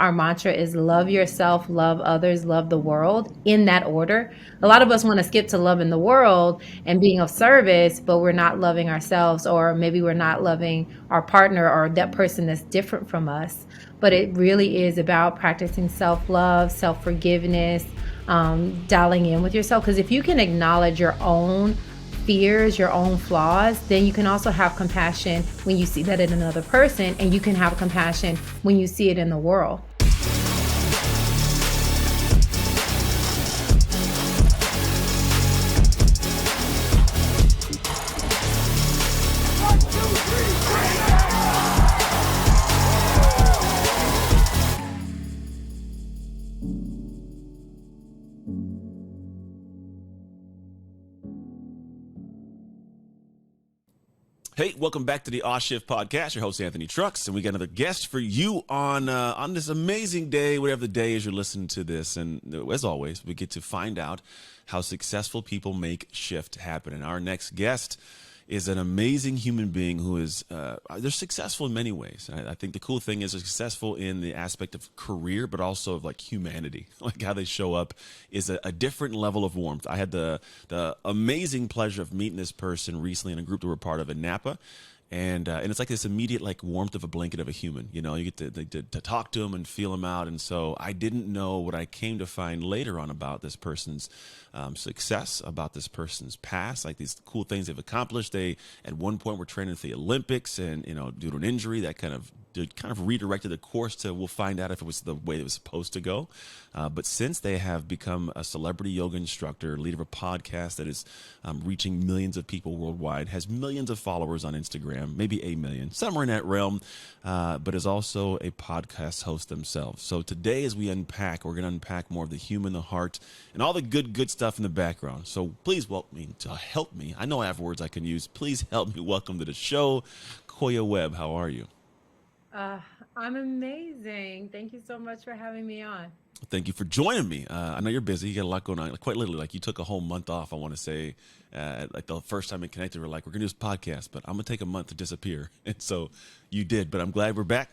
our mantra is love yourself, love others, love the world, in that order. A lot of us want to skip to loving the world and being of service, but we're not loving ourselves, or maybe we're not loving our partner or that person that's different from us. But it really is about practicing self love, self forgiveness, dialing in with yourself. Because if you can acknowledge your own fears, your own flaws, then you can also have compassion when you see that in another person, and you can have compassion when you see it in the world. Hey, welcome back to the Oz Shift Podcast. Your host, Anthony Trucks, and we got another guest for you on this amazing day, whatever the day is you're listening to this. And as always, we get to find out how successful people make shift happen. And our next guest is an amazing human being who is, they're successful in many ways. I think the cool thing is they're successful in the aspect of career, but also of like humanity, like how they show up is a different level of warmth. I had the amazing pleasure of meeting this person recently in a group that we're part of in Napa. And it's like this immediate like warmth of a blanket of a human. You know, you get to talk to him and feel him out. And so I didn't know what I came to find later on about this person's success, about this person's past, like these cool things they've accomplished. They at one point were training for the Olympics, and due to an injury that kind of redirected the course to, we'll find out if it was the way it was supposed to go. But since they have become a celebrity yoga instructor, leader of a podcast that is reaching millions of people worldwide, has millions of followers on Instagram, maybe 8 million, somewhere in that realm, but is also a podcast host themselves. So today, as we're going to unpack more of the human, the heart, and all the good stuff in the background. So please help me. I know I have words I can use. Please help me welcome to the show, Koya Webb. How are you? I'm amazing. Thank you so much for having me on. Thank you for joining me. I know you're busy. You got a lot going on. Quite literally, like you took a whole month off, I want to say. Like the first time we connected, we're like, we're going to do this podcast, but I'm going to take a month to disappear. And so you did, but I'm glad we're back.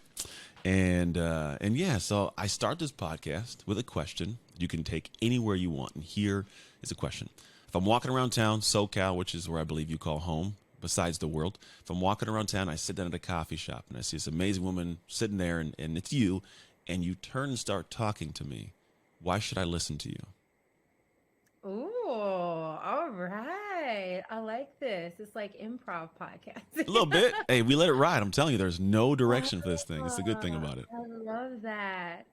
And yeah, so I start this podcast with a question you can take anywhere you want. And here is a question. If I'm walking around town, SoCal, which is where I believe you call home, besides the world, if I'm walking around town, I sit down at a coffee shop and I see this amazing woman sitting there, and it's you, and you turn and start talking to me, why should I listen to you? Ooh, all right. I like this. It's like improv A podcast. little bit. Hey, we let it ride. I'm telling you, there's no direction for this thing. It's the good thing about it. I love that.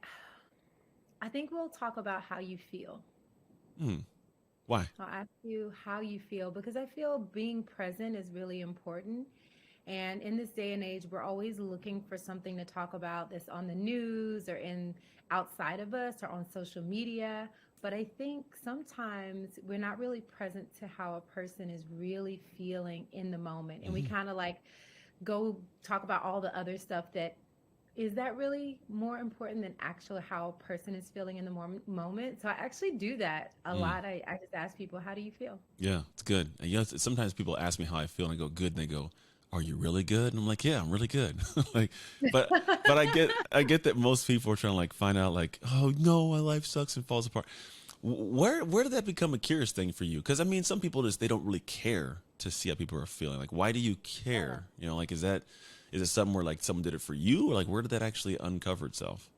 I think we'll talk about how you feel. Hmm. Why? I'll ask you how you feel, because I feel being present is really important. And in this day and age, we're always looking for something to talk about that's on the news or in outside of us or on social media. But I think sometimes we're not really present to how a person is really feeling in the moment. And we Hmm. kind of like go talk about all the other stuff that is that really more important than actually how a person is feeling in the moment. So I actually do that a Mm. lot. I just ask people, how do you feel? Yeah, it's good. And sometimes people ask me how I feel, and I go, good, and they go, are you really good? And I'm like, yeah, I'm really good. Like, but I get that most people are trying to like find out like, oh no, my life sucks and falls apart. Where did that become a curious thing for you? Because I mean, some people they don't really care to see how people are feeling. Like, why do you care? Like, is it something where like someone did it for you, or like where did that actually uncover itself?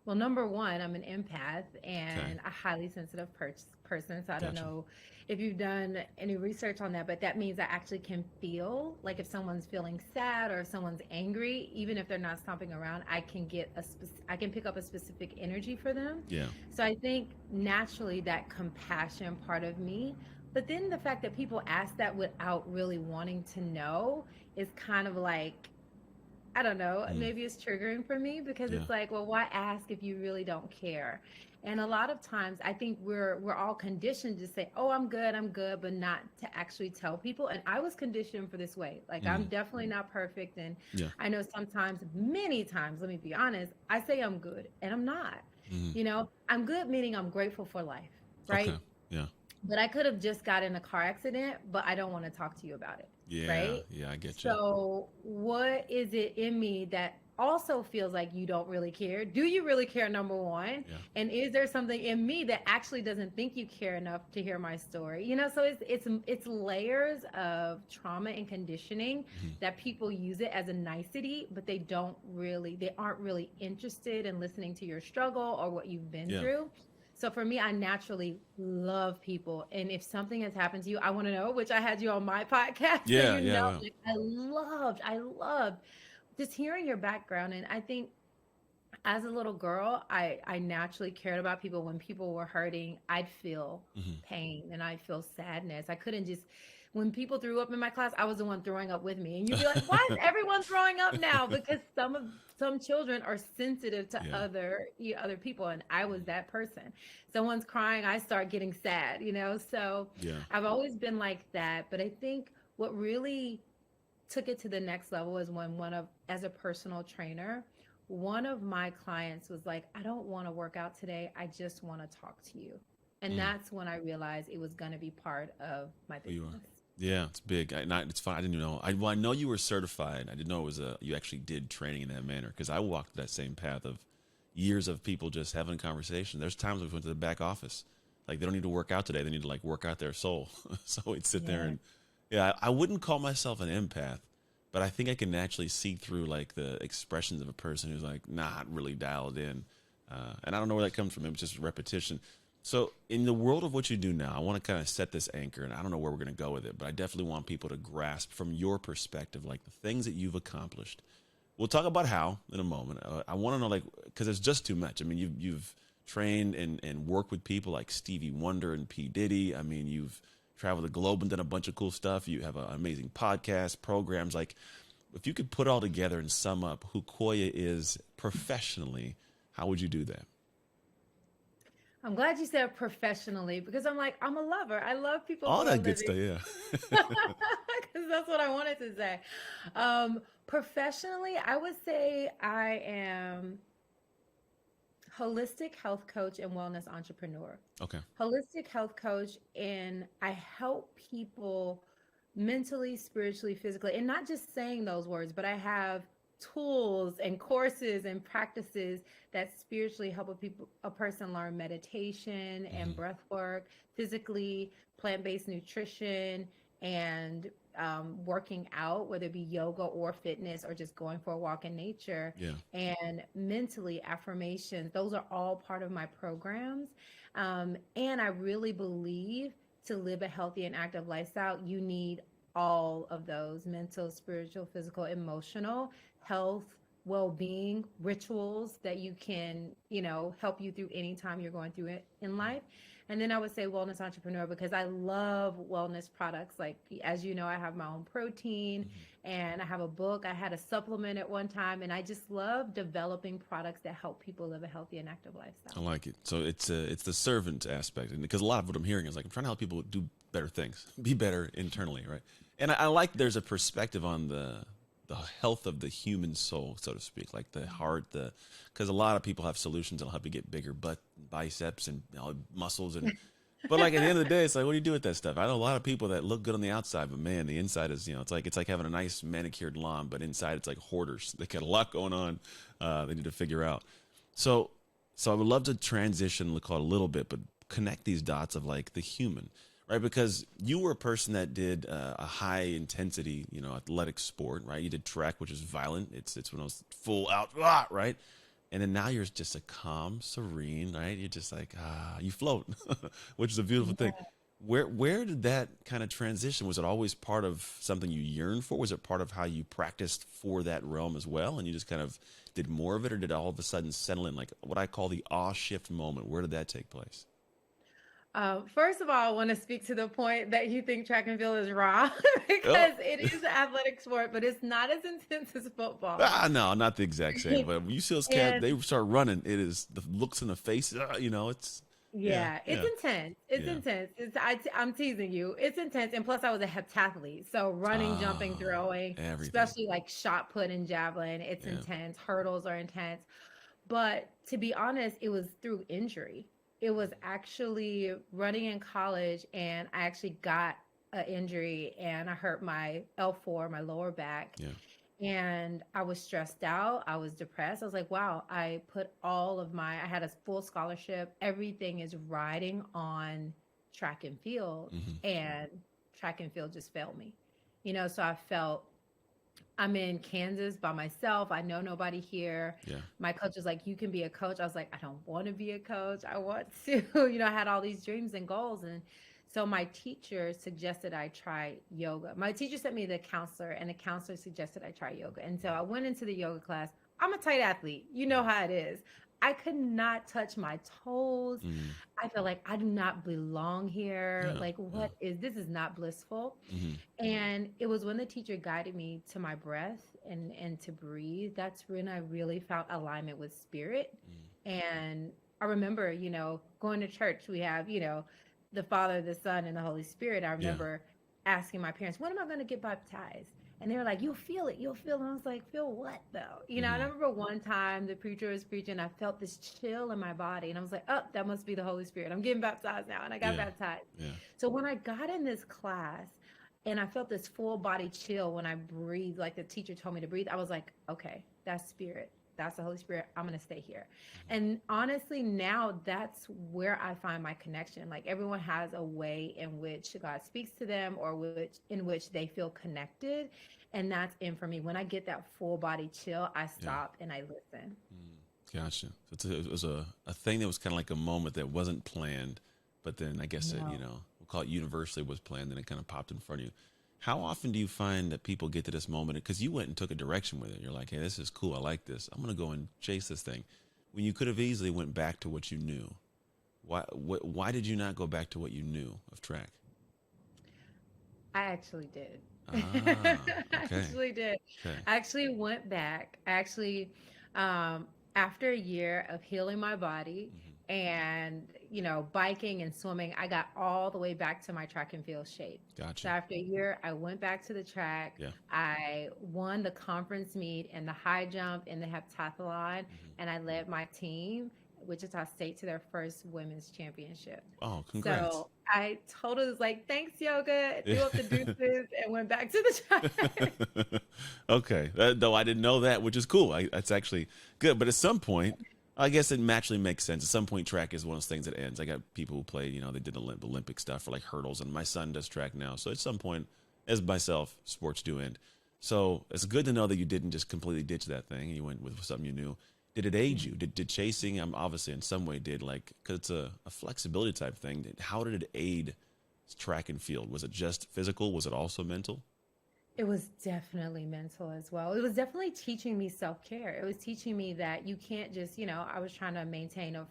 Well, number one, I'm an empath Okay, and a highly sensitive person. So I don't gotcha. know if you've done any research on that, but that means I actually can feel like if someone's feeling sad or if someone's angry, even if they're not stomping around, I can I can pick up a specific energy for them. Yeah. So I think naturally that compassion part of me, but then the fact that people ask that without really wanting to know is kind of like, I don't know, Mm. maybe it's triggering for me because Yeah. it's like, well, why ask if you really don't care? And a lot of times I think we're all conditioned to say, "Oh, I'm good," but not to actually tell people. And I was conditioned for this way. Like I'm Mm. definitely not perfect, and Yeah. I know sometimes, many times, let me be honest, I say I'm good and I'm not. Mm. I'm good meaning I'm grateful for life, Okay. right? Yeah. But I could have just got in a car accident, but I don't want to talk to you about it, Yeah. right? Yeah. I get you. So, what is it in me that also feels like you don't really care. Do you really care, number one? Yeah. And is there something in me that actually doesn't think you care enough to hear my story? So it's layers of trauma and conditioning Hmm. that people use it as a nicety, but they aren't really interested in listening to your struggle or what you've been Yeah. through. So for me, I naturally love people. And if something has happened to you, I want to know, which I had you on my podcast. So Yeah. Yeah. Well, like I loved just hearing your background. And I think as a little girl, I naturally cared about people. When people were hurting, I'd feel hmm. pain and I'd feel sadness. I couldn't just, when people threw up in my class, I was the one throwing up with me. And you'd be like, why is everyone throwing up now? Because some children are sensitive to Yeah. other people, and I was that person. Someone's crying, I start getting sad. So Yeah. I've always been like that. But I think what really took it to the next level is when as a personal trainer, one of my clients was like, I don't want to work out today. I just want to talk to you. And Mm. that's when I realized it was going to be part of my Who you are. business. Yeah, it's big. It's fun. I didn't even know. I know you were certified. I didn't know it was you actually did training in that manner, because I walked that same path of years of people just having a conversation. There's times we went to the back office, like they don't need to work out today. They need to like work out their soul. So we'd sit there Yeah. and yeah, I wouldn't call myself an empath, but I think I can actually see through like the expressions of a person who's like not really dialed in, and I don't know where that comes from. It's just repetition. So, in the world of what you do now, I want to kind of set this anchor, and I don't know where we're going to go with it, but I definitely want people to grasp from your perspective, like the things that you've accomplished. We'll talk about how in a moment. I want to know, like, because it's just too much. I mean, you've trained and worked with people like Stevie Wonder and P. Diddy. I mean, you've traveled the globe and done a bunch of cool stuff. You have an amazing podcast, programs. Like, if you could put all together and sum up who Koya is professionally, how would you do that? I'm glad you said professionally, because I'm a lover. I love people All who are that good living. stuff, yeah. Because that's what I wanted to say. Professionally, I would say I am holistic health coach and wellness entrepreneur. Okay. Holistic health coach, and I help people mentally, spiritually, physically, and not just saying those words, but I have tools and courses and practices that spiritually help a person learn meditation and Hmm. breath work, physically, plant-based nutrition, and working out, whether it be yoga or fitness or just going for a walk in nature, Yeah. and mentally affirmations. Those are all part of my programs. And I really believe to live a healthy and active lifestyle, you need all of those: mental, spiritual, physical, emotional, health, well-being, rituals that you can, help you through any time you're going through it in life. And then I would say wellness entrepreneur, because I love wellness products. Like, as you know, I have my own protein Hmm. and I have a book. I had a supplement at one time, and I just love developing products that help people live a healthy and active I lifestyle. like it. So it's the servant aspect, and because a lot of what I'm hearing is like I'm trying to help people do better things, be better internally, right? And I like there's a perspective on the health of the human soul, so to speak, like the heart, because a lot of people have solutions that'll help you get bigger butt, biceps, and muscles, and but like at the end of the day, it's like, what do you do with that stuff? I know a lot of people that look good on the outside, but man, the inside is, it's like having a nice manicured lawn, but inside it's like hoarders. They got a lot going on. They need to figure out. So, so I would love to transition, call it a little bit, but connect these dots of like the human, right? Because you were a person that did a high intensity, athletic sport, right? You did track, which is violent. It's when I was full out, right? And then now you're just a calm, serene, right? You're just like you float, which is a beautiful thing. Where did that kind of transition? Was it always part of something you yearned for? Was it part of how you practiced for that realm as well, and you just kind of did more of it, or did it all of a sudden settle in, like what I call the awe shift moment? Where did that take place? First of all, I want to speak to the point that you think track and field is raw, Oh, because it is an athletic sport, but it's not as intense as football. no, not the exact same. But when you see those cats, And they start running. It is the looks in the face. It's yeah, yeah, it's yeah, intense. It's yeah. intense. I'm teasing you. It's intense. And plus, I was a heptathlete. So running, jumping, throwing, Everything. especially like shot put and javelin, it's Yeah. intense. Hurdles are intense. But to be honest, it was through injury. It was actually running in college, and I actually got an injury and I hurt my L4, my lower back. Yeah. and I was stressed out. I was depressed. I was like, wow, I had a full scholarship. Everything is riding on track and field, Hmm. and track and field just failed me. So I felt I'm in Kansas by myself. I know nobody here. Yeah. My coach was like, you can be a coach. I was like, I don't want to be a coach. I want to, I had all these dreams and goals. And so my teacher suggested I try yoga. My teacher sent me the counselor, and the counselor suggested I try yoga. And so I went into the yoga class. I'm a tight athlete. You know how it is. I could not touch my toes. Mm. I felt like I do not belong here. Yeah. Like, Yeah. this is not blissful. Hmm. And it was when the teacher guided me to my breath and to breathe. That's when I really found alignment with spirit. Mm. And I remember, going to church, we have, the Father, the Son, and the Holy Spirit. I Yeah. remember asking my parents, when am I going to get baptized? And they were like, you'll feel it. You'll feel it. And I was like, feel what though? And I Hmm. remember one time the preacher was preaching, I felt this chill in my body. And I was like, oh, that must be the Holy Spirit. I'm getting baptized now. And I got Yeah. baptized. Yeah. So when I got in this class, and I felt this full body chill when I breathed, like the teacher told me to breathe. I was like, okay, that's spirit. That's the Holy Spirit. I'm going to stay here. And honestly, now that's where I find my connection. Like everyone has a way in which God speaks to them, or in which they feel connected. And that's in for me. When I get that full body chill, I Yeah. stop and I listen. Gotcha. So it was a thing that was kind of like a moment that wasn't planned, but then I guess it, No. we'll call it universally was planned, and it kind of popped in front of you. How often do you find that people get to this moment? Because you went and took a direction with it. You're like, hey, this is cool. I like this. I'm going to go and chase this thing. When you could have easily went back to what you knew. Why did you not go back to what you knew of track? I actually did. I Ah, okay. actually did. Okay. I actually went back. Um, After a year of healing my body Hmm. and, biking and swimming, I got all the way back to my track and field shape. So Gotcha. after a year, I went back to the track. Yeah. I won the conference meet in the high jump and the heptathlon, Hmm. and I led my team, Wichita State, to their first women's championship. Oh, congrats. So I totally was like, thanks, yoga, threw up the deuces and went back to the track. Okay. Though I didn't know that, which is cool. That's actually good. But at some point, I guess it naturally makes sense. At some point, track is one of those things that ends. I got people who played, they did Olympic stuff for like hurdles, and my son does track now. So at some point, as myself, sports do end. So it's good to know that you didn't just completely ditch that thing. You went with something you knew. Did it aid you? Did chasing, obviously in some way did, like, because it's a flexibility type thing. How did it aid track and field? Was it just physical? Was it also mental? It was definitely mental as well. It was definitely teaching me self care. It was teaching me that you can't just, I was trying to maintain a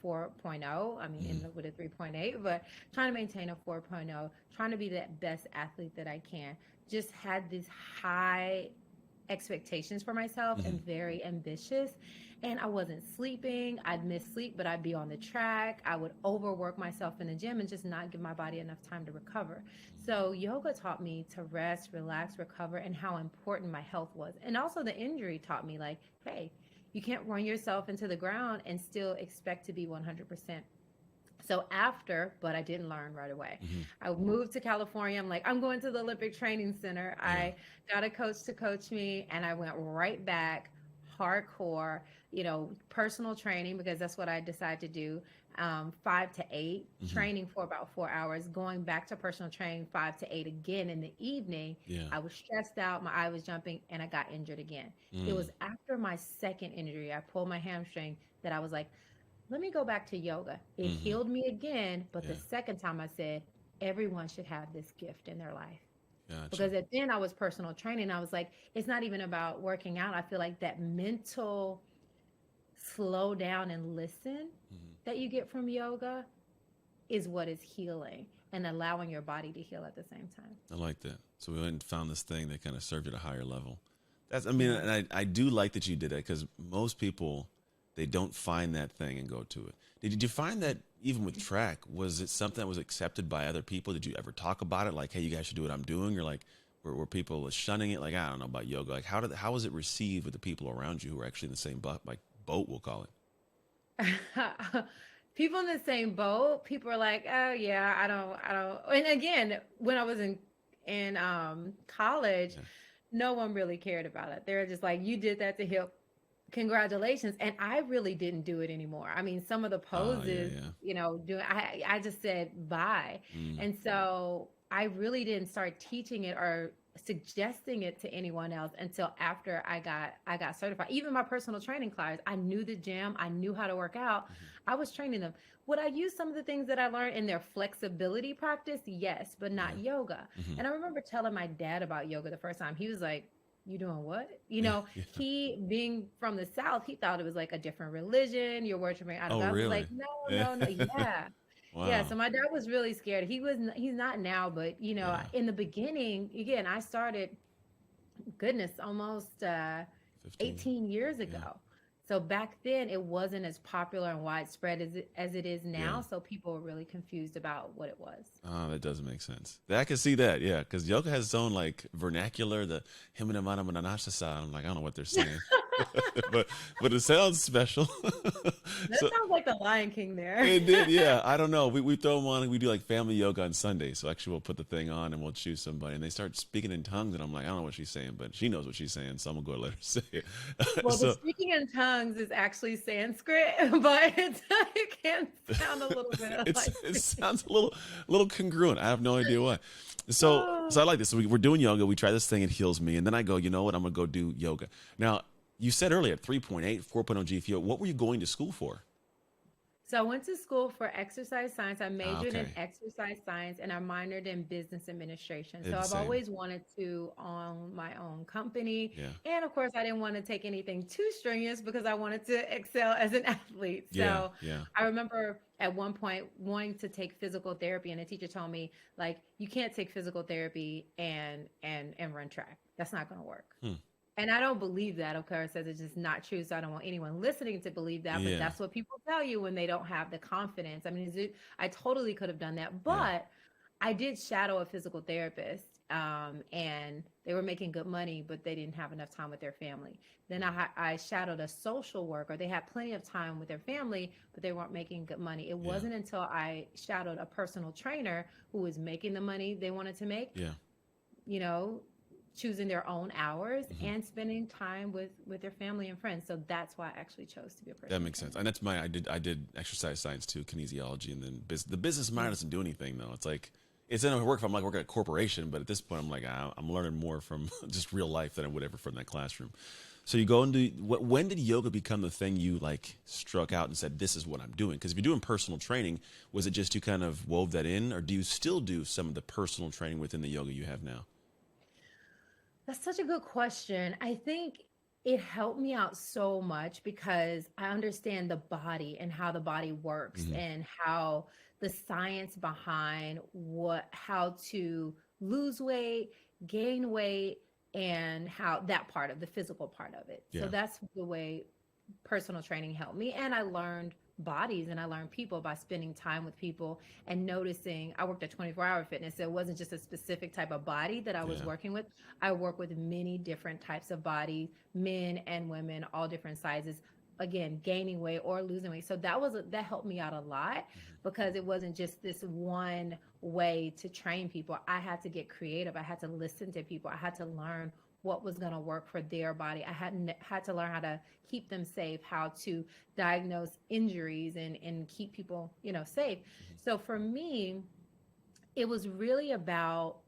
4.0. I mean, Mm. with a 3.8, but trying to maintain a 4.0, trying to be that best athlete that I can. Just had these high expectations for myself Hmm. and very ambitious. And I wasn't sleeping. I'd miss sleep, but I'd be on the track. I would overwork myself in the gym and just not give my body enough time to recover. So yoga taught me to rest, relax, recover, and how important my health was. And also the injury taught me, like, hey, you can't run yourself into the ground and still expect to be 100%. So but I didn't learn right away. Hmm. I moved to California. I'm like, I'm going to the Olympic Training Center. Yeah. I got a coach to coach me, and I went right back hardcore, personal training, because that's what I decided to do. 5 to 8, Hmm. training for about 4 hours, going back to personal training 5 to 8 again in the evening. Yeah. I was stressed out, my eye was jumping, and I got injured again. It Mm. was after my second injury, I pulled my hamstring, that I was like, let me go back to yoga. It Hmm. healed me again. But the Yeah. second time I said, everyone should have this gift in their life. Gotcha. Because then I was personal training. I was like, it's not even about working out. I feel like that mental slow down and listen Hmm. that you get from yoga is what is healing and allowing your body to heal at the same time. I like that. So we went and found this thing that kind of served at a higher level. That's, I mean, Yeah. and I do like that you did that, because most people, they don't find that thing and go to it. Did you find that even with track, was it something that was accepted by other people? Did you ever talk about it? Like, hey, you guys should do what I'm doing? Or like, were people shunning it? Like, I don't know about yoga. Like, how was it received with the people around you who were actually in the same boat, we'll call it? People in the same boat, people are like, oh yeah, I don't. And again, when I was in college, Yeah. no one really cared about it. They were just like, you did that to hip. Congratulations. And I really didn't do it anymore. I mean, some of the Yeah, poses, yeah. doing I just said bye. Mm, And so I really didn't start teaching it or suggesting it to anyone else until after I got certified. Even my personal training clients, I knew the gym, I knew how to work out. mhm, I was training them. Would I use some of the things that I learned in their flexibility practice? Yes, but yeah. not yoga. Hmm. And I remember telling my dad about yoga the first time. He was like, you doing what? Yeah, yeah. He being from the South, he thought it was like a different religion. You're worshiping idol Oh, gods. I was like, really? no, Yeah. no, no. Yeah. Yeah. So Wow. my dad was really scared. He's not now, but Yeah. in the beginning, again, I started, goodness, almost 15. 18 years Yeah. ago. So back then it wasn't as popular and widespread as it is Yeah. now. So people were really confused about what it was. Oh, that doesn't make sense. I can see that, yeah, because yoga has its own like vernacular, the himana mananashasa. I'm like, I don't know what they're saying, but it sounds special. That So sounds like the Lion King there. it did, yeah. I don't know. We throw them on. And we do like family yoga on Sunday. So actually, we'll put the thing on and we'll choose somebody, and they start speaking in tongues, and I'm like, I don't know what she's saying, but she knows what she's saying, so I'm gonna go let her say it. Well, the So speaking in tongues is actually Sanskrit, but it can sound a little bit like it speaking. sounds a little congruent. I have no idea why. So I Oh. like this. So we're doing yoga. We try this thing. It heals me, and then I go, you know what? I'm gonna go do yoga. Now, you said earlier 3.8, 4.0 GFO. What were you going to school for? So I went to school for exercise science. I Ah, majored in okay. exercise science and I minored in business administration. Did So the I've same. always wanted to own my own company. Yeah. And of course, I didn't want to take anything too strenuous because I wanted to excel as an athlete. Yeah. So Yeah. I remember at one point wanting to take physical therapy, and a teacher told me, like, you can't take physical therapy and run track. That's not going to work. Hmm. And I don't believe that, of course, as it's just not true. So I don't want anyone listening to believe that, but Yeah. that's what people tell you when they don't have the confidence. I mean, I totally could have done that, Yeah. but I did shadow a physical therapist, and they were making good money, but they didn't have enough time with their family. Then I shadowed a social worker. They had plenty of time with their family, but they weren't making good money. It Yeah. wasn't until I shadowed a personal trainer who was making the money they wanted to make, Yeah. you know, choosing their own hours Hmm. and spending time with their family and friends. So that's why I actually chose to be a That personal makes sense. trainer. And that's my I did exercise science too, kinesiology, and then the business mind Mm. doesn't do anything though. It's like it's in a work if I'm like working at a corporation, but at this point I'm like I'm learning more from just real life than I would ever from that classroom. So you go into when did yoga become the thing you like struck out and said this is what I'm doing? Because if you're doing personal training, was it just you kind of wove that in, or do you still do some of the personal training within the yoga you have now? That's such a good question. I think it helped me out so much because I understand the body and how the body works Hmm. and how the science behind how to lose weight, gain weight, and how that part of the physical part of it. So Yeah. that's the way personal training helped me. And I learned bodies and I learned people by spending time with people and noticing. I worked at 24-hour fitness. So it wasn't just a specific type of body that I was Yeah. working with. I work with many different types of bodies, men and women, all different sizes. Again, gaining weight or losing weight. So that helped me out a lot Hmm. because it wasn't just this one way to train people. I had to get creative. I had to listen to people. I had to learn what was going to work for their body. I had to learn how to keep them safe, how to diagnose injuries and keep people, safe. Hmm. So for me, it was really about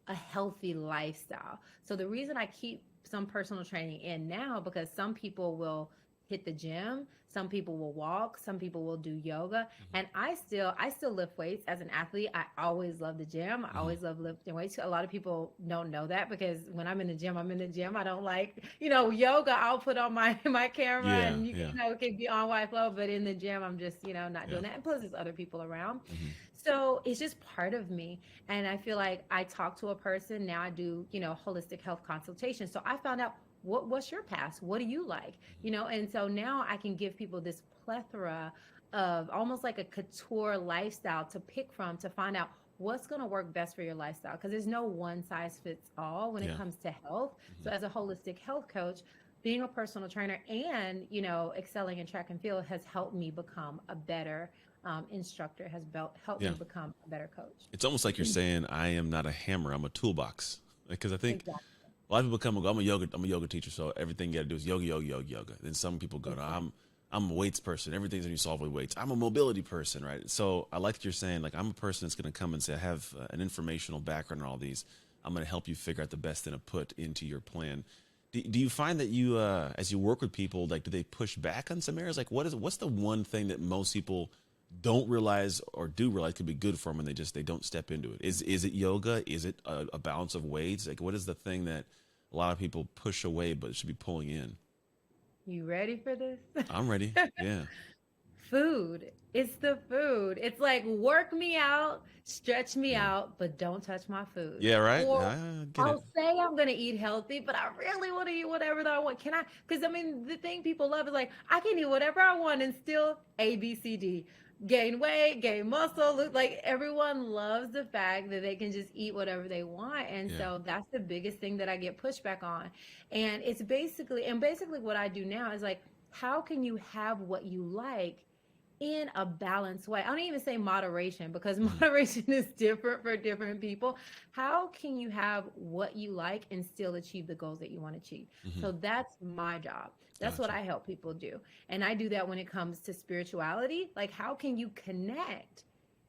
a healthy lifestyle. So the reason I keep some personal training in now, because some people will hit the gym, some people will walk, some people will do yoga, and I still lift weights as an athlete. I always love the gym. I Hmm. always love lifting weights. A lot of people don't know that because when I'm in the gym, I'm in the gym. I don't like, yoga. I'll put on my my camera Yeah. and Yeah. it can be on white flow, but in the gym, I'm just not Yeah. doing that. And plus, there's other people around. Hmm. So it's just part of me. And I feel like I talk to a person now. I do, holistic health consultation. So I found out what's your past? What do you like? And so now I can give people this plethora of almost like a couture lifestyle to pick from to find out what's going to work best for your lifestyle because there's no one size fits all when it Yeah. comes to health. Hmm. So as a holistic health coach, being a personal trainer and excelling in track and field has helped me become a better instructor, helped me Yeah. become a better coach. It's almost like you're saying, I am not a hammer, I'm a toolbox. Because I think Exactly. A lot of people come and go. I'm a yoga teacher, so everything you got to do is yoga, yoga, yoga, yoga. Then some people go to I'm a weights person. Everything's gonna be solved with weights. I'm a mobility person, right? So I like that you're saying, like, I'm a person that's gonna come and say I have an informational background in all these. I'm gonna help you figure out the best thing to put into your plan. Do you find that you, as you work with people, like, do they push back on some areas? Like, what's the one thing that most people don't realize or do realize could be good for them, and they don't step into it? Is it yoga? Is it a balance of weights? Like, what is the thing that a lot of people push away but should be pulling in? You ready for this? I'm ready. Yeah. Food. It's the food. It's like work me out, stretch me Yeah. out, but don't touch my food. Yeah. Right. Or I get it. I'll say I'm gonna eat healthy, but I really want to eat whatever that I want. Can I? Because I mean, the thing people love is like I can eat whatever I want and still A, B, C, D. Gain weight, gain muscle. Look, like everyone loves the fact that they can just eat whatever they want, and Yeah. so that's the biggest thing that I get pushback on. And it's basically what I do now is like, how can you have what you like in a balanced way? I don't even say moderation because Mhm. moderation is different for different people. How can you have what you like and still achieve the goals that you want to achieve? Mhm. So that's my job. That's what Gotcha. I help people do. And I do that when it comes to spirituality. Like, how can you connect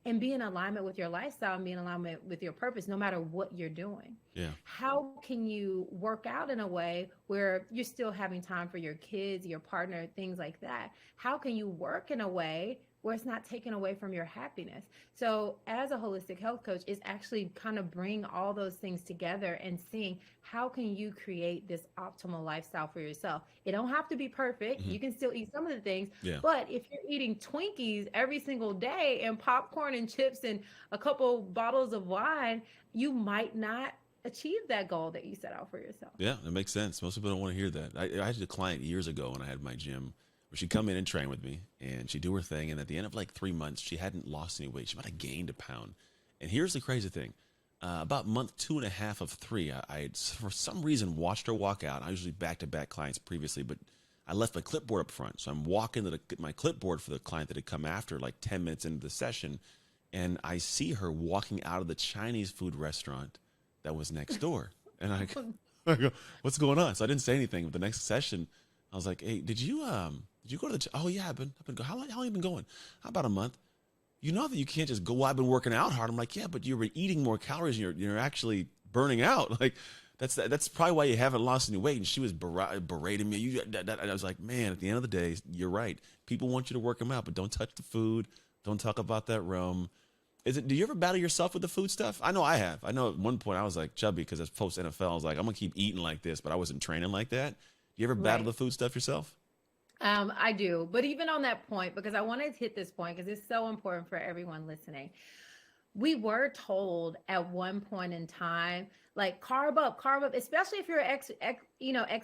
and be in alignment with your lifestyle and be in alignment with your purpose, no matter what you're doing? Yeah. How can you work out in a way where you're still having time for your kids, your partner, things like that? How can you work in a way where it's not taken away from your happiness? So, as a holistic health coach, it's actually kind of bring all those things together and seeing how can you create this optimal lifestyle for yourself. It don't have to be perfect. Mhm. You can still eat some of the things, Yeah. but if you're eating Twinkies every single day and popcorn and chips and a couple bottles of wine, you might not achieve that goal that you set out for yourself. Yeah, that makes sense. Most people don't want to hear that. I had a client years ago when I had my gym where she'd come in and train with me and she'd do her thing. And at the end of like 3 months, she hadn't lost any weight. She might have gained a pound. And here's the crazy thing. About month 2.5 of 3, I had, for some reason, watched her walk out. I usually back-to-back clients previously, but I left my clipboard up front. So I'm walking to my clipboard for the client that had come after, like 10 minutes into the session. And I see her walking out of the Chinese food restaurant that was next door. And I go, what's going on? So I didn't say anything. But the next session, I was like, hey, did you go to the, oh yeah, I've been how long have you been going? About a month. You know that you can't just go, well, I've been working out hard. I'm like, yeah, but you were eating more calories and you're actually burning out. Like, that's probably why you haven't lost any weight. And she was berating me. And I was like, man, at the end of the day, you're right. People want you to work them out, but don't touch the food. Don't talk about that realm. Do you ever battle yourself with the food stuff? I know I have. I know at one point I was like chubby because it's post NFL. I was like, I'm gonna keep eating like this, but I wasn't training like that. You ever battle Right. the food stuff yourself? I do. But even on that point, because I want to hit this point because it's so important for everyone listening. We were told at one point in time, like carb up, especially if you're an ex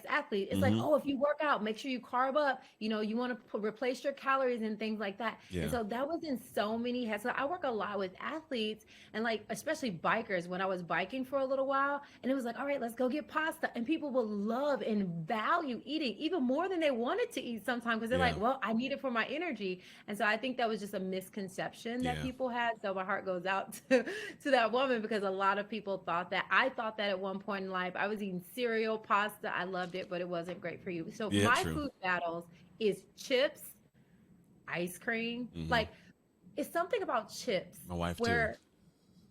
athlete. It's like, Mm-hmm. oh, if you work out, make sure you carb up. You want to replace your calories and things like that. And Yeah. so that was in so many heads. So I work a lot with athletes and like especially bikers when I was biking for a little while, and it was like, all right, let's go get pasta, and people will love and value eating even more than they wanted to eat sometimes because they're Yeah. like, well, I need it for my energy. And so I think that was just a misconception that Yeah. people had. So my heart goes out to that woman because a lot of people thought that. I thought that at one point in life. I was eating cereal, pasta. I loved it, but it wasn't great for you. So Yeah. my True. food battles is chips, ice cream. Mm-hmm. Like it's something about chips My wife too. where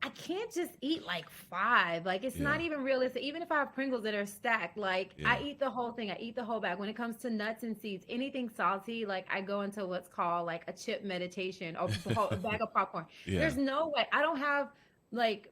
I can't just eat like five. Like it's Yeah. not even realistic. Even if I have Pringles that are stacked, like Yeah. I eat the whole thing. I eat the whole bag. When it comes to nuts and seeds, anything salty, like I go into what's called like a chip meditation or a bag of popcorn. Yeah. There's no way. I don't have like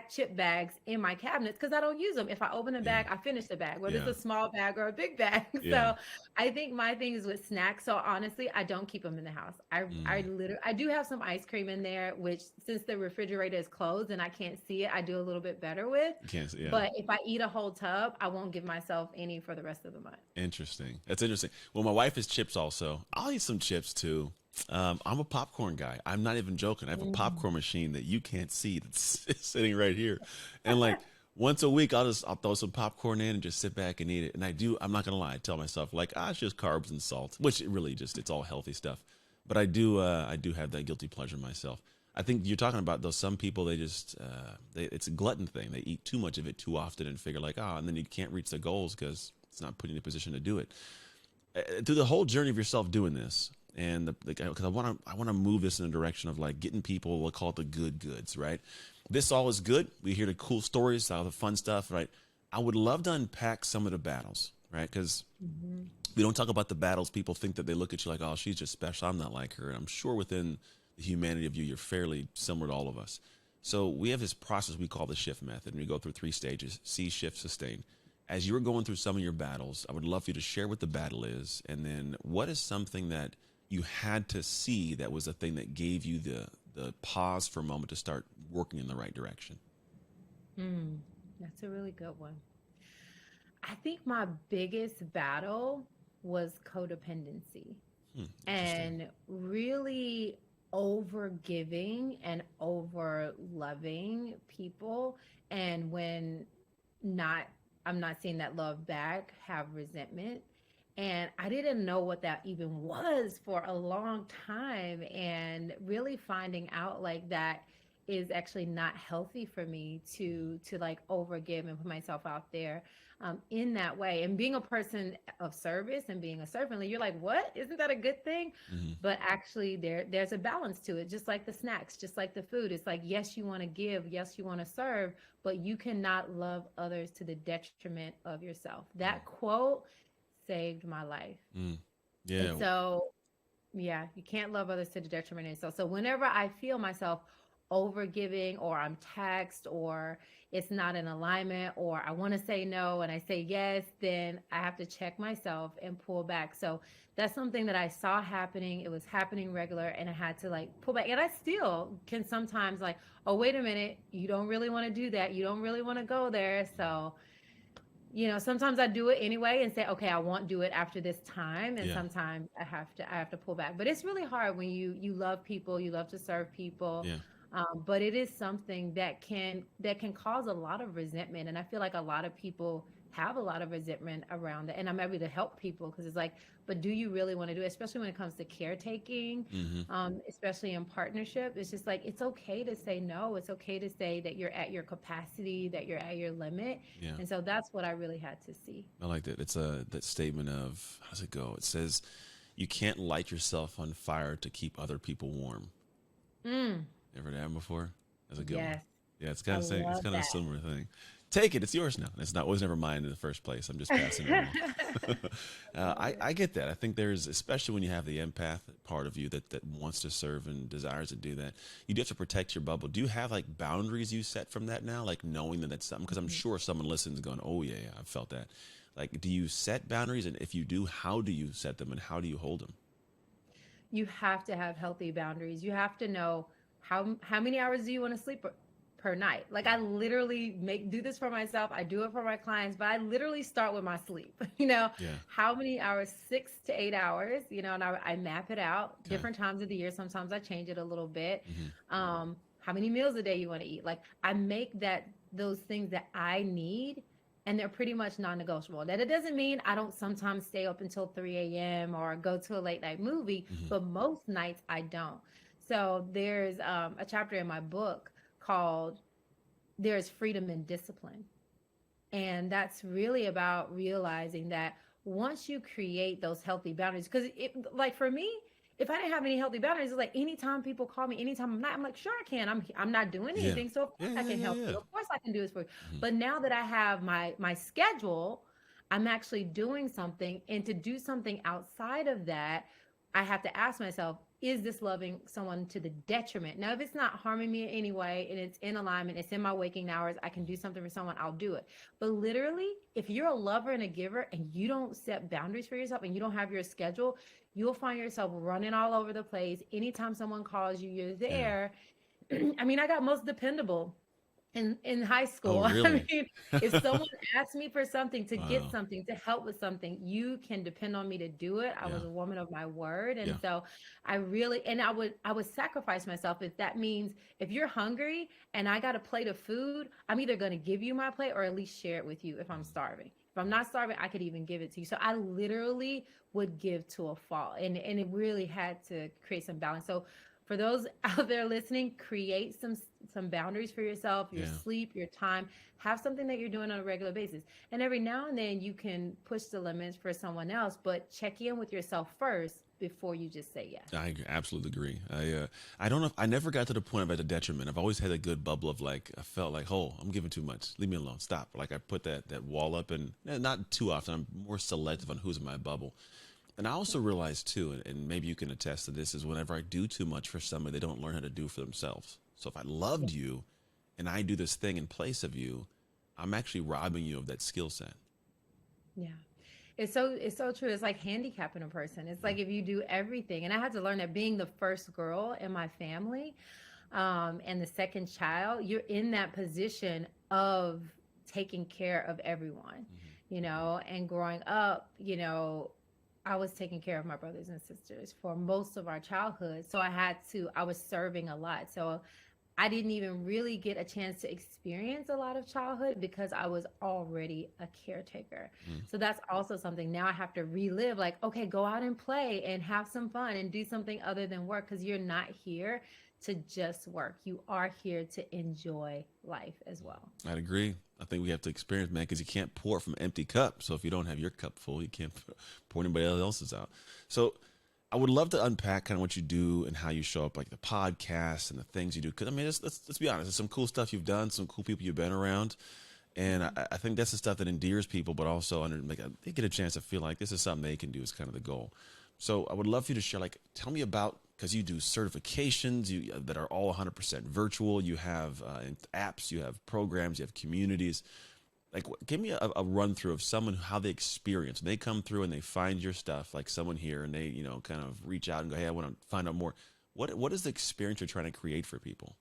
chip bags in my cabinets because I don't use them. If I open a Yeah. bag, I finish the bag, whether Yeah. it's a small bag or a big bag. Yeah. So I think my thing is with snacks. So honestly, I don't keep them in the house. I Mm. literally I do have some ice cream in there, which since the refrigerator is closed and I can't see it, I do a little bit better with. You can't. Yeah. But if I eat a whole tub, I won't give myself any for the rest of the month. Interesting. That's interesting. Well, my wife is chips also. I'll eat some chips too. I'm a popcorn guy. I'm not even joking. I have a Mm. popcorn machine that you can't see that's sitting right here. And like once a week, I'll throw some popcorn in and just sit back and eat it. And I'm not going to lie. I tell myself like, it's just carbs and salt, which it really it's all healthy stuff. But I do have that guilty pleasure myself. I think you're talking about those some people they just it's a glutton thing. They eat too much of it too often and figure like and then you can't reach their goals because it's not putting you in a position to do it. Through the whole journey of yourself doing this, and because I want to move this in a direction of like getting people, we'll call it the good goods, right? This all is good. We hear the cool stories, all the fun stuff, right? I would love to unpack some of the battles, right? Because Mm-hmm. we don't talk about the battles. People think that they look at you like, oh, she's just special. I'm not like her. And I'm sure within the humanity of you, you're fairly similar to all of us. So we have this process we call the shift method, and we go through 3 stages: see, shift, sustain. As you were going through some of your battles, I would love for you to share what the battle is, and then what is something that you had to see that was a thing that gave you the pause for a moment to start working in the right direction. Mm, that's a really good one. I think my biggest battle was codependency Interesting. and really over giving and over loving people. And when not, I'm not seeing that love back, have resentment. And I didn't know what that even was for a long time. And really finding out like that is actually not healthy for me to like overgive and put myself out there in that way. And being a person of service and being a servantly, you're like, what? Isn't that a good thing? Mm-hmm. But actually, there's a balance to it. Just like the snacks, just like the food. It's like, yes, you want to give, yes, you want to serve, but you cannot love others to the detriment of yourself. That quote saved my life. Mm-hmm. And Yeah. so yeah, you can't love others to the detriment of yourself. So whenever I feel myself over giving or I'm taxed or it's not in alignment or I want to say no and I say yes, then I have to check myself and pull back. So that's something that I saw happening. It was happening regular and I had to like pull back. And I still can sometimes like, oh, wait a minute, you don't really want to do that. You don't really want to go there. So sometimes I do it anyway and say, okay, I won't do it after this time. And Yeah. sometimes I have to pull back. But it's really hard when you love people, you love to serve people. Yeah. But it is something that can cause a lot of resentment. And I feel like a lot of people have a lot of resentment around it. And I'm able to help people because it's like, but do you really want to do it? Especially when it comes to caretaking, Mm-hmm. especially in partnership. It's just like it's okay to say no. It's okay to say that you're at your capacity, that you're at your limit. Yeah. And so that's what I really had to see. I like that. It's that statement of how does it go? It says you can't light yourself on fire to keep other people warm. Mm, Ever heard that before? That's a good one. yes, Yeah, it's I kind of saying it's love kind of a that. similar thing. Take it. It's yours now. It's not. Was never mine in the first place. I'm just passing it on. I love it. I get that. I think there's, especially when you have the empath part of you that wants to serve and desires to do that, you do have to protect your bubble. Do you have like boundaries you set from that now, like knowing that that's something? Because I'm sure someone listens going, "Oh yeah, yeah, I've felt that." Like, do you set boundaries, and if you do, how do you set them, and how do you hold them? You have to have healthy boundaries. You have to know how many hours do you want to sleep per night. Like I literally make do this for myself. I do it for my clients, but I literally start with my sleep. Yeah. How many hours? 6 to 8 hours. And I map it out Okay. different times of the year. Sometimes I change it a little bit. Mm-hmm. How many meals a day you want to eat? Like I make that those things that I need and they're pretty much non-negotiable. That it doesn't mean I don't sometimes stay up until 3 a.m. or go to a late night movie, Mm-hmm. but most nights I don't. So there's a chapter in my book called "There's Freedom in Discipline," and that's really about realizing that once you create those healthy boundaries, because like for me, if I didn't have any healthy boundaries, it's like anytime people call me, anytime I'm like, sure I can. I'm not doing Yeah. anything, so of Yeah. course I Yeah. can Yeah. help Yeah. you. Of course I can do this for you. Mm-hmm. But now that I have my schedule, I'm actually doing something, and to do something outside of that, I have to ask myself, is this loving someone to the detriment? Now, if it's not harming me in any way and it's in alignment, it's in my waking hours, I can do something for someone, I'll do it. But literally, if you're a lover and a giver and you don't set boundaries for yourself and you don't have your schedule, you'll find yourself running all over the place. Anytime someone calls you, you're Yeah. there. I mean, I got most dependable in high Oh, school. I really? mean, if someone asked me for something, to get Wow. something, to help with something, you can depend on me to do it. I Yeah. was a woman of my word. And Yeah. so I would sacrifice myself if that means if you're hungry and I got a plate of food, I'm either going to give you my plate or at least share it with you if I'm starving. If I'm not starving, I could even give it to you. So I literally would give to a fault. And it really had to create some balance. So for those out there listening, create some boundaries for yourself, your Yeah. sleep, your time. Have something that you're doing on a regular basis. And every now and then you can push the limits for someone else, but check in with yourself first before you just say yes. Absolutely agree. I don't know. I never got to the point of at a detriment. I've always had a good bubble of like I felt like, oh, I'm giving too much. Leave me alone. Stop. Like I put that wall up, and not too often. I'm more selective on who's in my bubble. And I also realize too, and maybe you can attest to this, is whenever I do too much for somebody, they don't learn how to do for themselves. So if I loved you, and I do this thing in place of you, I'm actually robbing you of that skill set. Yeah. It's so true. It's like handicapping a person. It's Yeah. like if you do everything. And I had to learn that being the first girl in my family, and the second child, you're in that position of taking care of everyone, Hmm. and growing up, I was taking care of my brothers and sisters for most of our childhood. So I was serving a lot. So I didn't even really get a chance to experience a lot of childhood because I was already a caretaker. Mm. So that's also something now I have to relive, like, okay, go out and play and have some fun and do something other than work because you're not here to just work. You are here to enjoy life as well. I'd agree. I think we have to experience, man, because you can't pour from an empty cup. So if you don't have your cup full, you can't pour anybody else's out. So I would love to unpack kind of what you do and how you show up, like the podcast and the things you do. Because I mean, let's be honest. There's some cool stuff you've done, some cool people you've been around, and I think that's the stuff that endears people, but also they get a chance to feel like this is something they can do. Is kind of the goal. So I would love for you to share, like, tell me about, because you do certifications that are all 100% virtual. You have apps, you have programs, you have communities. Like, give me a run through of someone, how they experience. They come through and they find your stuff, like someone here, and they, kind of reach out and go, hey, I want to find out more. What is the experience you're trying to create for people?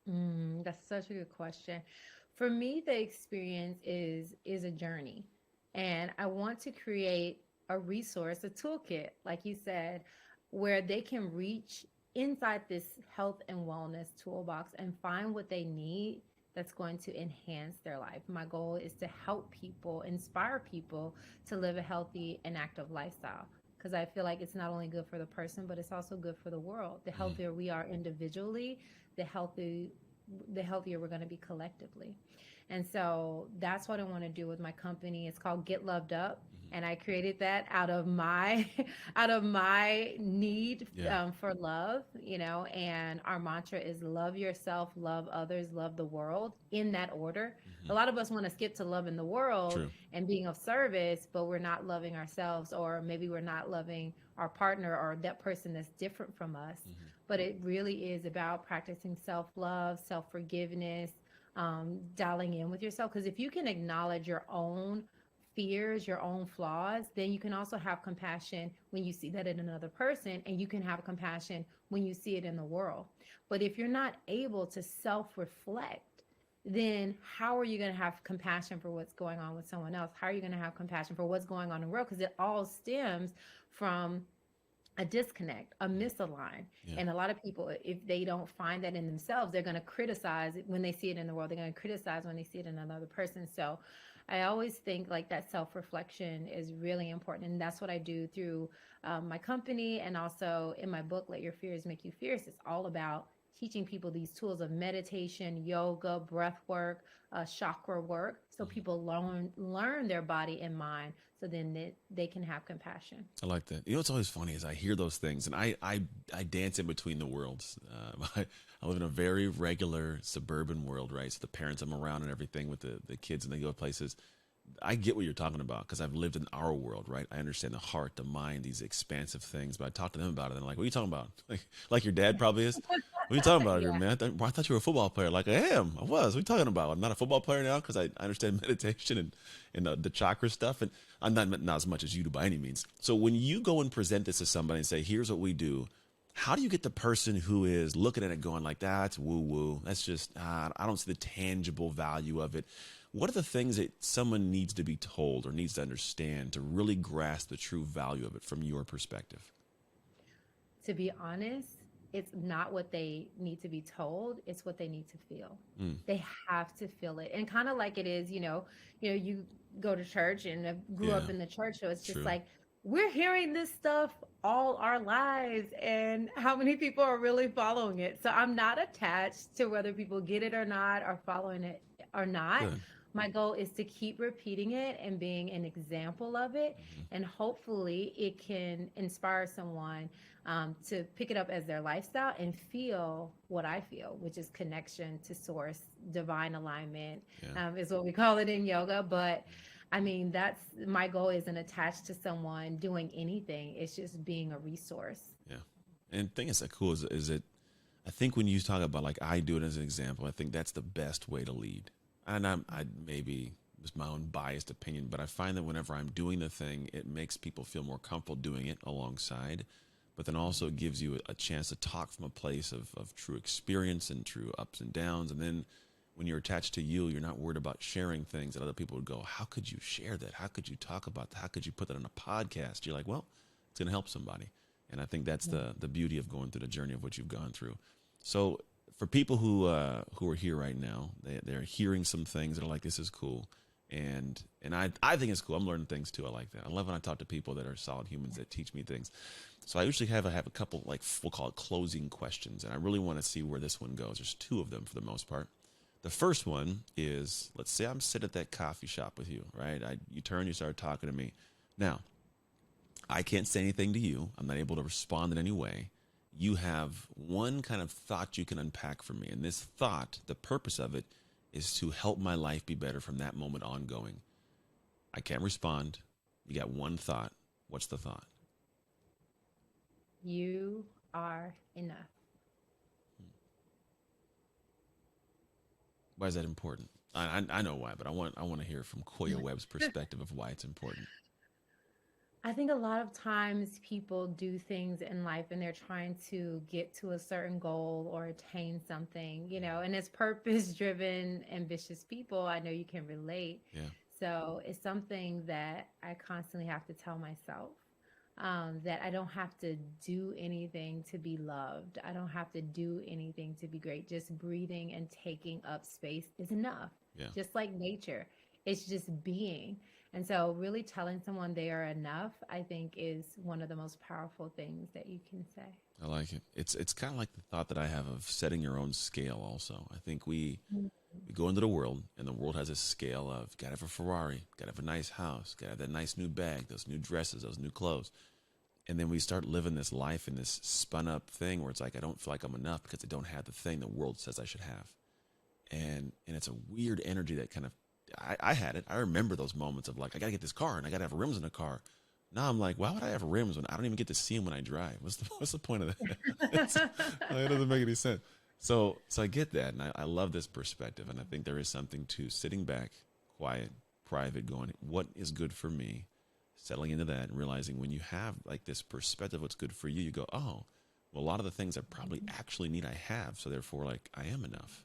That's such a good question. For me, the experience is a journey. And I want to create a resource, a toolkit, like you said, where they can reach inside this health and wellness toolbox and find what they need that's going to enhance their life. My goal is to help people, inspire people to live a healthy and active lifestyle. Because I feel like it's not only good for the person, but it's also good for the world. The Mhm. healthier we are individually, the healthy the healthier we're going to be collectively. And so that's what I want to do with my company. It's called Get Loved Up, Mhm. and I created that out of my out of my need, Yeah. for love, and our mantra is love yourself, love others, love the world, in that order. A Hmm. lot of us want to skip to love in the world True. and being of service, but we're not loving ourselves, or maybe we're not loving our partner or that person that's different from us. Hmm. But it really is about practicing self love, self forgiveness, dialing in with yourself. Because if you can acknowledge your own fears, your own flaws, then you can also have compassion when you see that in another person, and you can have compassion when you see it in the world. But if you're not able to self reflect, then how are you going to have compassion for what's going on with someone else? How are you going to have compassion for what's going on in the world? Because it all stems from a disconnect, a misalign. Yeah. And a lot of people, if they don't find that in themselves, they're going to criticize it when they see it in the world. They're going to criticize when they see it in another person. So I always think like that self reflection is really important. And that's what I do through my company, and also in my book, Let Your Fears Make You Fierce. It's all about teaching people these tools of meditation, yoga, breath work, chakra work, so Mhm. people learn their body and mind, so then they can have compassion. I like that. You know what's always funny is I hear those things and I dance in between the worlds. I live in a very regular suburban world, right? So the parents I'm around and everything with the kids, and they go places. I get what you're talking about because I've lived in our world, right? I understand the heart, the mind, these expansive things. But I talk to them about it, and they're like, "What are you talking about?" Like your dad probably is. What are you talking about here, Yeah. man? I thought you were a football player. Like I am. I was. What are you talking about? I'm not a football player now because I understand meditation and the chakra stuff, and I'm not as much as you do by any means. So when you go and present this to somebody and say, "Here's what we do," how do you get the person who is looking at it going like, that's woo woo? That's just, I don't see the tangible value of it. What are the things that someone needs to be told or needs to understand to really grasp the true value of it from your perspective? To be honest, it's not what they need to be told, it's what they need to feel. Mm, They have to feel it. And kind of like it is, you go to church, and I grew up yeah, in the church, so it's just true. like we're hearing this stuff all our lives, and how many people are really following it. So I'm not attached to whether people get it or not, or following it or not. Good. My goal is to keep repeating it and being an example of it, Hmm. and hopefully it can inspire someone to pick it up as their lifestyle and feel what I feel, which is connection to source, divine alignment, Yeah. is what we call it in yoga. But I mean, that's my goal isn't attached to someone doing anything. It's just being a resource. Yeah. And the thing is that cool is that I think when you talk about like I do it as an example, I think that's the best way to lead. And I maybe it's my own biased opinion, but I find that whenever I'm doing the thing, it makes people feel more comfortable doing it alongside. But then also it gives you a chance to talk from a place of true experience and true ups and downs. And then when you're attached to you, you're not worried about sharing things that other people would go, how could you share that? How could you talk about that? How could you put that on a podcast? You're like, well, it's going to help somebody. And I think that's the beauty of going through the journey of what you've gone through. So for people who are here right now, they're hearing some things that are like, this is cool. And I think it's cool. I'm learning things too. I like that. I love when I talk to people that are solid humans that teach me things. So I usually have a couple, like we'll call it closing questions, and I really want to see where this one goes. There's two of them for the most part. The first one is, let's say I'm sitting at that coffee shop with you, right? You turn, you start talking to me. Now, I can't say anything to you. I'm not able to respond in any way. You have one kind of thought you can unpack for me. And this thought, the purpose of it is to help my life be better from that moment ongoing. I can't respond. You got one thought. What's the thought? You are enough. Why is that important? I know why, but I want to hear from Koya Webb's perspective of why it's important. I think a lot of times people do things in life and they're trying to get to a certain goal or attain something, and as purpose driven, ambitious people, I know you can relate. Yeah. So it's something that I constantly have to tell myself, that I don't have to do anything to be loved. I don't have to do anything to be great. Just breathing and taking up space is enough, Yeah. just like nature. It's just being. And so, really telling someone they are enough, I think, is one of the most powerful things that you can say. I like it. It's kind of like the thought that I have of setting your own scale also. I think we go into the world, and the world has a scale of gotta have a Ferrari, gotta have a nice house, gotta have that nice new bag, those new dresses, those new clothes. And then we start living this life in this spun up thing where it's like I don't feel like I'm enough because I don't have the thing the world says I should have. And it's a weird energy that kind of I had it. I remember those moments of like I gotta get this car and I gotta have rims in the car. Now I'm like, why would I have rims when I don't even get to see them when I drive? What's the point of that? It doesn't make any sense. So I get that, and I love this perspective, and I think there is something to sitting back, quiet, private, going, what is good for me, settling into that, and realizing when you have like this perspective, what's good for you, you go, oh, well, a lot of the things I probably actually need, I have, so therefore, like, I am enough.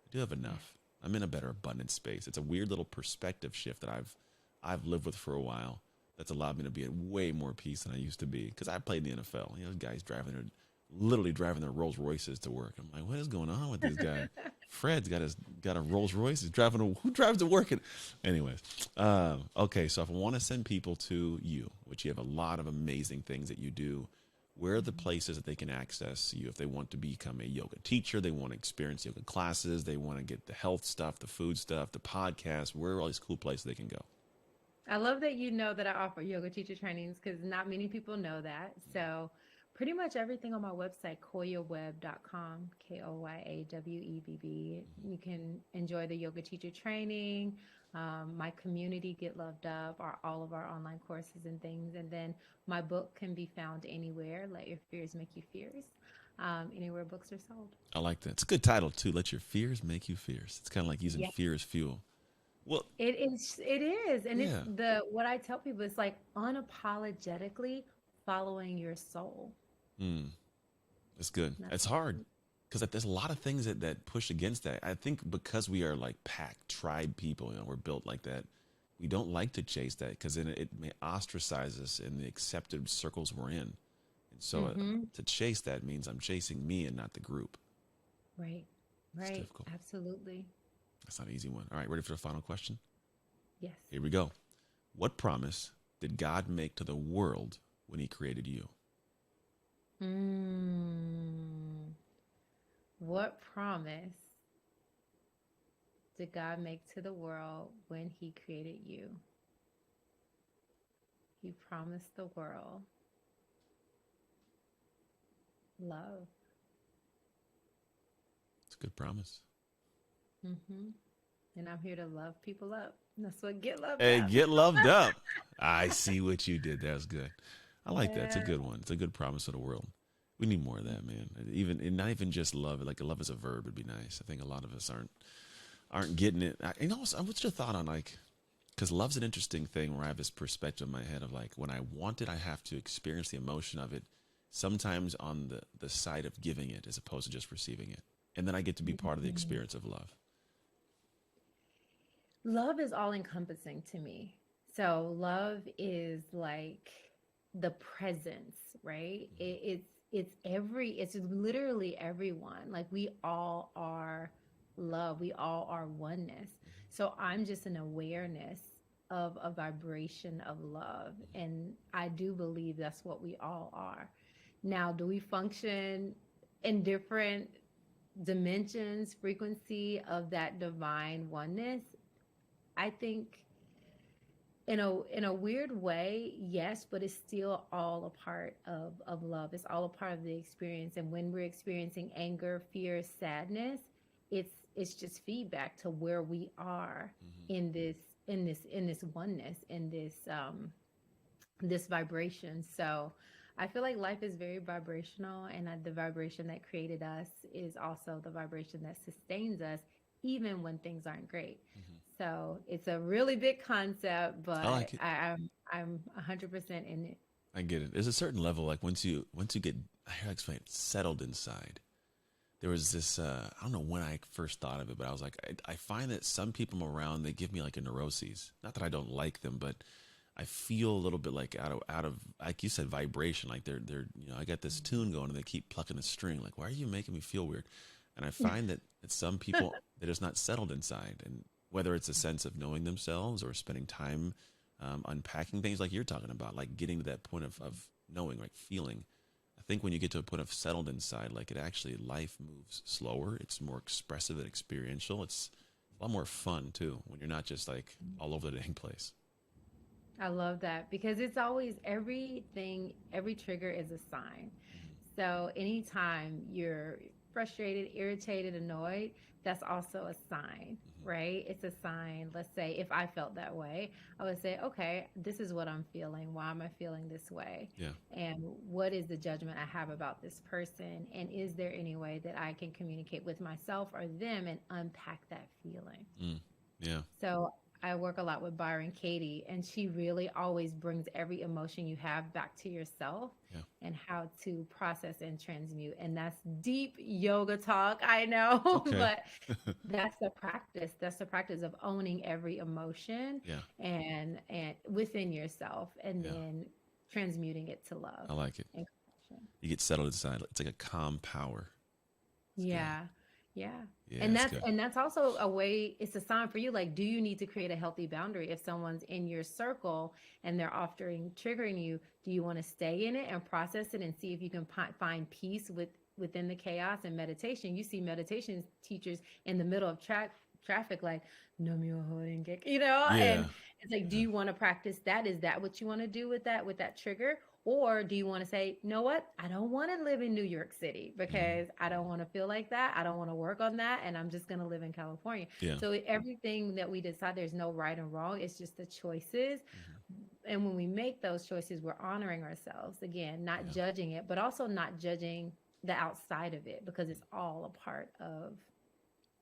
I do have enough. I'm in a better abundant space. It's a weird little perspective shift that I've lived with for a while. That's allowed me to be at way more peace than I used to be. Because I played in the NFL. Guys literally driving their Rolls Royces to work. I'm like, what is going on with this guy? Fred's got a Rolls Royce. He's who drives to work? Anyways, okay. So if I want to send people to you, which you have a lot of amazing things that you do, where are the places that they can access you if they want to become a yoga teacher, they want to experience yoga classes, they want to get the health stuff, the food stuff, the podcast, where are all these cool places they can go? I love that you know that I offer yoga teacher trainings because not many people know that. So, pretty much everything on my website, koyawebb.com, KOYAWEBB. You can enjoy the yoga teacher training, my community, Get Loved Up, all of our online courses and things. And then my book can be found anywhere. Let Your Fears Make You Fierce, anywhere books are sold. I like that. It's a good title, too. Let Your Fears Make You Fierce. It's kind of like using Yeah. fear as fuel. Well, It is. And it's yeah. what I tell people is like unapologetically following your soul. Mm, it's good. That's It's hard because there's a lot of things that push against that. I think because we are like pack, tribe people, we're built like that. We don't like to chase that because then it may ostracize us in the accepted circles we're in. And so mm-hmm. to chase that means I'm chasing me and not the group. Right. It's Right. difficult. Absolutely. That's not an easy one. All right, ready for the final question? Yes. Here we go. What promise did God make to the world when he created you? Mm, what promise did God make to the world when he created you? He promised the world love. It's a good promise. hmm And I'm here to love people up. That's what Get Loved Hey, Up. get loved up. I see what you did. That was good. I like that. It's a Yeah. good one. It's a good promise to the world. We need more of that, man. Even and not even just love. Like love as a verb would be nice. I think a lot of us aren't getting it. What's your thought on like? Because love's an interesting thing where I have this perspective in my head of like when I want it, I have to experience the emotion of it. Sometimes on the side of giving it as opposed to just receiving it, and then I get to be part of the Mhm. experience of love. Love is all encompassing to me. So love is like the presence, right? It's literally everyone. Like we all are love. We all are oneness. So I'm just an awareness of a vibration of love. And I do believe that's what we all are. Now, do we function in different dimensions, frequency of that divine oneness? I think in a weird way, yes, but it's still all a part of love. It's all a part of the experience. And when we're experiencing anger, fear, sadness, it's just feedback to where we are Mm-hmm. in this oneness, in this vibration. So I feel like life is very vibrational, and the vibration that created us is also the vibration that sustains us, even when things aren't great. Mm-hmm. So it's a really big concept, I but like it. I'm 100% in it. I get it. There's a certain level, like once you get, how do I explain it, settled inside. There was this, I don't know when I first thought of it, but I was like, I find that some people I'm around, they give me like a neuroses. Not that I don't like them, but I feel a little bit like out of like you said, vibration. Like I got this tune going and they keep plucking the string. Like, why are you making me feel weird? And I find that some people, they're just not settled inside. And whether it's a sense of knowing themselves or spending time unpacking things like you're talking about, like getting to that point of knowing, like feeling. I think when you get to a point of settled inside, like it actually, life moves slower. It's more expressive and experiential. It's a lot more fun too when you're not just like all over the dang place. I love that because it's always everything, every trigger is a sign. So anytime you're frustrated, irritated, annoyed, that's also a sign, Mm-hmm. right? It's a sign. Let's say if I felt that way, I would say, okay, this is what I'm feeling. Why am I feeling this way? Yeah. And what is the judgment I have about this person? And is there any way that I can communicate with myself or them and unpack that feeling? Mm. Yeah. So I work a lot with Byron Katie, and she really always brings every emotion you have back to yourself Yeah. and how to process and transmute. And that's deep yoga talk, I know, It's okay. but that's the practice. That's the practice of owning every emotion Yeah. and within yourself, and Yeah. then transmuting it to love I like it. and compassion. You get settled inside. It's like a calm power. It's good. Yeah. Yeah. Yeah, And it's that's good. and that's also a way, it's a sign for you, like, do you need to create a healthy boundary? If someone's in your circle and they're often triggering you, do you want to stay in it and process it and see if you can find peace within the chaos? And meditation, you see meditation teachers in the middle of traffic, like, no myoho renge, and Yeah. it's like, do Yeah. you want to practice that? Is that what you want to do with that trigger? Or do you want to say, you know what? I don't want to live in New York City Hmm. because I don't want to feel like that. I don't want to work on that. And I'm just going to live in California. Yeah. So everything that we decide, there's no right and wrong. It's just the choices. Hmm. And when we make those choices, we're honoring ourselves. Again, not Yeah. judging it, but also not judging the outside of it, because it's all a part of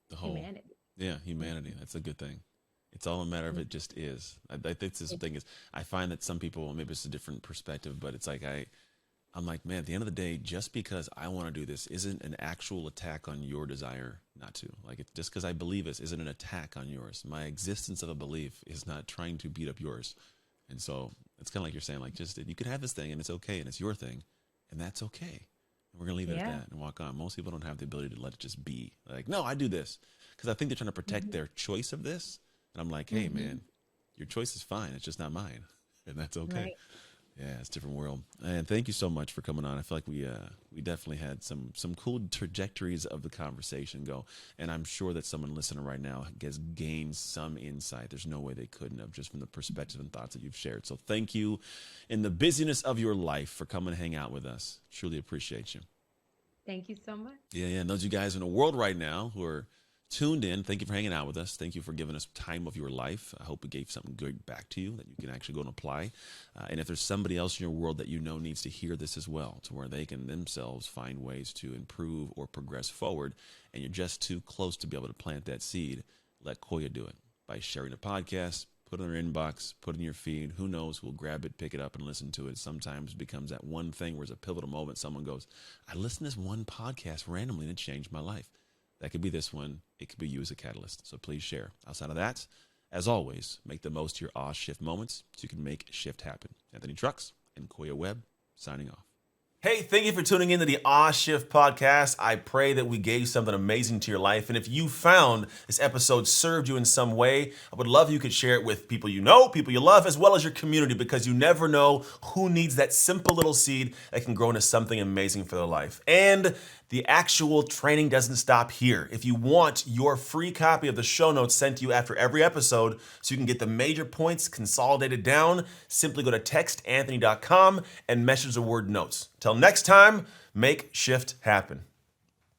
The whole. humanity. Yeah. Humanity. That's a good thing. It's all a matter of it just is. I think this thing is, I find that some people, maybe it's a different perspective, but it's like, I'm like, man, at the end of the day, just because I want to do this isn't an actual attack on your desire not to. Like, it's just because I believe this isn't an attack on yours. My existence of a belief is not trying to beat up yours. And so it's kind of like you're saying, like, just you can have this thing and it's okay and it's your thing and that's okay. And we're going to leave it at Yeah. that and walk on. Most people don't have the ability to let it just be. Like, no, I do this because I think they're trying to protect Mhm. their choice of this. And I'm like, hey, Mhm. man, your choice is fine. It's just not mine. and that's okay. Right. Yeah, it's a different world. And thank you so much for coming on. I feel like we definitely had some cool trajectories of the conversation go, and I'm sure that someone listening right now has gained some insight. There's no way they couldn't have, just from the perspective and thoughts that you've shared. So thank you, in the busyness of your life, for coming to hang out with us. Truly appreciate you. Thank you so much. Yeah. And those of you guys in the world right now who are tuned in, thank you for hanging out with us. Thank you for giving us time of your life. I hope we gave something good back to you that you can actually go and apply. And if there's somebody else in your world that you know needs to hear this as well, to where they can themselves find ways to improve or progress forward, and you're just too close to be able to plant that seed, let Koya do it by sharing the podcast. Put it in their inbox, put it in your feed. Who knows who'll grab it, pick it up, and listen to it. Sometimes it becomes that one thing where it's a pivotal moment. Someone goes, I listened to this one podcast randomly and it changed my life. That could be this one. It could be you as a catalyst. So please share. Outside of that, as always, make the most of your shift moments so you can make shift happen. Anthony Trucks and Koya Webb signing off. Hey, thank you for tuning in to the Shift podcast. I pray that we gave something amazing to your life. And if you found this episode served you in some way, I would love if you could share it with people you know, people you love, as well as your community, because you never know who needs that simple little seed that can grow into something amazing for their life. And the actual training doesn't stop here. If you want your free copy of the show notes sent to you after every episode so you can get the major points consolidated down, simply go to textanthony.com and message the word notes. Till next time, make shift happen.